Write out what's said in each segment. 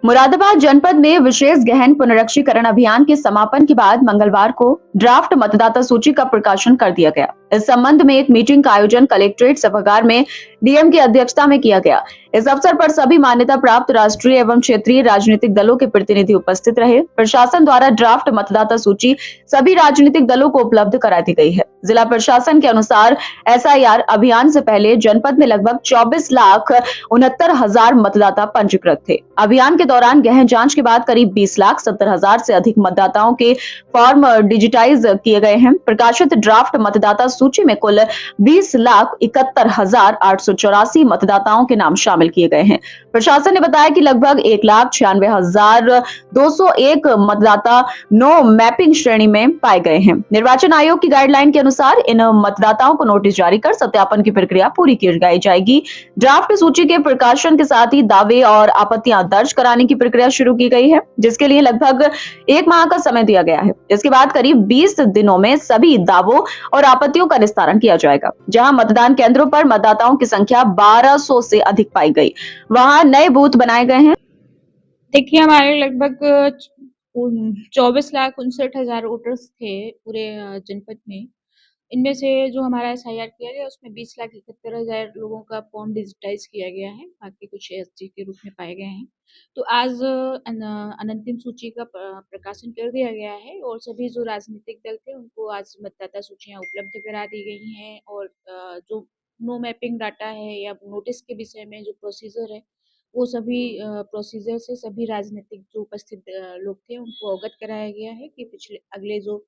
मुरादाबाद जनपद में विशेष गहन पुनरीक्षीकरण अभियान के समापन के बाद मंगलवार को ड्राफ्ट मतदाता सूची का प्रकाशन कर दिया गया। इस संबंध में एक मीटिंग का आयोजन कलेक्ट्रेट सभागार में डीएम की अध्यक्षता में किया गया। इस अवसर पर सभी मान्यता प्राप्त राष्ट्रीय एवं क्षेत्रीय राजनीतिक दलों के प्रतिनिधि उपस्थित रहे। प्रशासन द्वारा ड्राफ्ट मतदाता सूची सभी राजनीतिक दलों को उपलब्ध करा दी गई है। जिला प्रशासन के अनुसार एसआईआर अभियान से पहले जनपद में लगभग 24,69,000 मतदाता पंजीकृत थे। अभियान के दौरान गहन जांच के बाद करीब 20,70,000 से अधिक मतदाताओं के फॉर्म डिजिटाइज किए गए हैं। प्रकाशित ड्राफ्ट मतदाता सूची में कुल 20,71,884 मतदाताओं के नाम शामिल किए गए हैं। प्रशासन ने बताया कि लगभग 1,96,201 मतदाता नो मैपिंग श्रेणी में पाए गए हैं। निर्वाचन आयोग की गाइडलाइन के अनुसार इन मतदाताओं को नोटिस जारी कर सत्यापन की प्रक्रिया पूरी की जाएगी। ड्राफ्ट सूची के प्रकाशन के साथ ही दावे और आपत्तियां दर्ज कराने की प्रक्रिया शुरू की गई है, जिसके लिए लगभग 1 माह का समय दिया गया है। इसके बाद करीब 20 दिनों में सभी दावों और आपत्तियों का निस्तारण किया जाएगा। जहां मतदान केंद्रों पर मतदाताओं की संख्या 1200 से अधिक पाई गई, वहां नए बूथ बनाए गए हैं। देखिए, हमारे लगभग 24,59,000 वोटर्स थे पूरे जनपद में। इनमें से जो हमारा एसआईआर किया गया उसमें 20,71,000 लोगों का फॉर्म डिजिटाइज किया गया है, बाकी कुछ एसजी के रूप में पाए गए हैं। तो आज अंतिम सूची का प्रकाशन कर दिया गया है और सभी जो राजनीतिक दल थे उनको आज मतदाता सूचियां उपलब्ध करा दी गई हैं और जो नो मैपिंग डाटा है या नोटिस के विषय में जो प्रोसीजर है वो सभी प्रोसीजर से सभी राजनीतिक जो उपस्थित लोग थे उनको अवगत कराया गया है कि पिछले अगले जो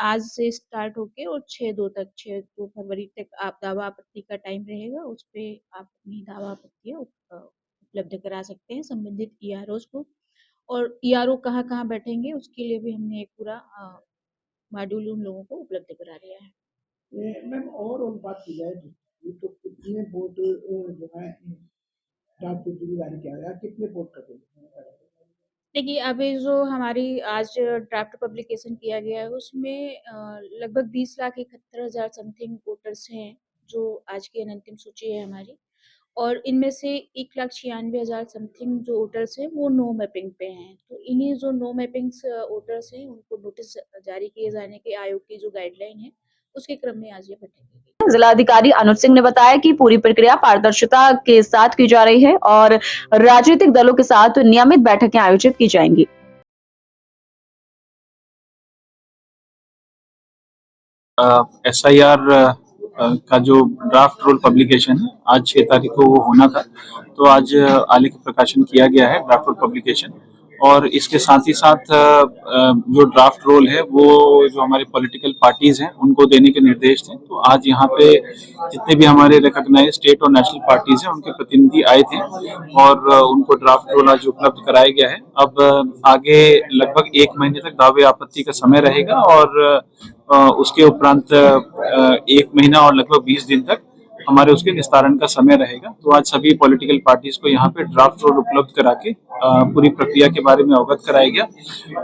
आज से स्टार्ट होके और 6 फरवरी तक आप दावा आपत्ति का टाइम रहेगा, उस पे आप अपनी दावा आपत्तियां उपलब्ध करा सकते हैं संबंधित ईआरओज को। और ईआरओ कहाँ बैठेंगे उसके लिए भी हमने एक पूरा मॉड्यूल उन लोगों को उपलब्ध करा दिया है। मैम और बात की जाए तो कितने वोट जो है ड्राफ्ट सूची जारी किया गया, कितने वोट कटे? देखिए, अभी जो हमारी आज ड्राफ्ट पब्लिकेशन किया गया है उसमें लगभग 20,71,000 समथिंग वोटर्स हैं जो आज की अंतिम सूची है हमारी, और इनमें से 1,96,000 समथिंग जो वोटर्स हैं वो नो मैपिंग पे हैं। तो इन्हीं जो नो मैपिंग वोटर्स हैं उनको नोटिस जारी किए जाने के आयोग की जो गाइडलाइन है उसके क्रम में आज ये बैठक की। जिलाधिकारी अनुज सिंह ने बताया कि पूरी प्रक्रिया पारदर्शिता के साथ की जा रही है और राजनीतिक दलों के साथ नियमित बैठकें आयोजित की जाएंगी। एसआईआर का जो ड्राफ्ट रोल पब्लिकेशन है आज 6 तारीख को वो होना था, तो आज आलेख प्रकाशन किया गया है ड्राफ्ट रोल पब्लिकेशन। और इसके साथ ही साथ जो ड्राफ्ट रोल है वो जो हमारे पॉलिटिकल पार्टीज हैं उनको देने के निर्देश थे। तो आज यहाँ पे जितने भी हमारे रिकॉग्नाइज्ड स्टेट और नेशनल पार्टीज हैं उनके प्रतिनिधि आए थे और उनको ड्राफ्ट रोल आज उपलब्ध कराया गया है। अब आगे लगभग 1 महीने तक दावे आपत्ति का समय रहेगा और उसके उपरांत 1 महीना और लगभग 20 दिन तक हमारे उसके निस्तारण का समय रहेगा। तो आज सभी पॉलिटिकल पार्टीज को यहाँ पे ड्राफ्ट रोल उपलब्ध करा के पूरी प्रक्रिया के बारे में अवगत कराया गया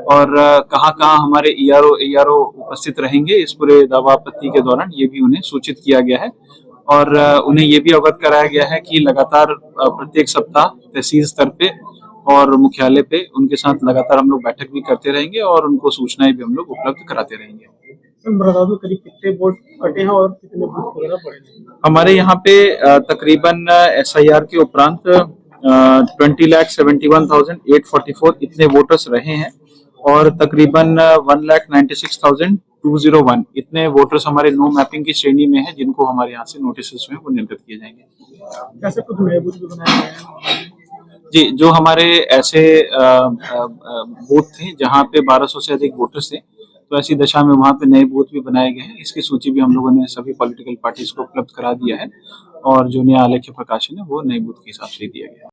और कहाँ हमारे ईआरओ उपस्थित रहेंगे इस पूरे दावा आपत्ति के दौरान ये भी उन्हें सूचित किया गया है। और उन्हें ये भी अवगत कराया गया है कि लगातार प्रत्येक सप्ताह तहसील स्तर पे और मुख्यालय पे उनके साथ लगातार हम लोग बैठक भी करते रहेंगे और उनको सूचनाएं भी हम लोग उपलब्ध कराते रहेंगे। करीब कितने वोट कटे हैं और कितने वोट वगैरह पड़े? हमारे यहाँ पे तकरीबन एसआईआर के उपरांत 20,71,844 इतने वोटर्स रहे हैं और तकरीबन 1,96,201 इतने वोटर्स हमारे नो मैपिंग की श्रेणी में हैं जिनको हमारे यहाँ से नोटिस जो है वो निर्गत किए जाएंगे। कैसे कुछ नए बूथ भी बनाए गए हैं? जी, जो हमारे ऐसे बूथ थे जहाँ पे 1200 से अधिक वोटर्स थे, तो ऐसी दशा में वहाँ पे नए बूथ भी बनाए गए हैं। इसकी सूची भी हम लोगों ने सभी पॉलिटिकल पार्टीज को उपलब्ध करा दिया है और जो नया आलेख्य प्रकाशन है वो नए बूथ के हिसाब से दिया गया है।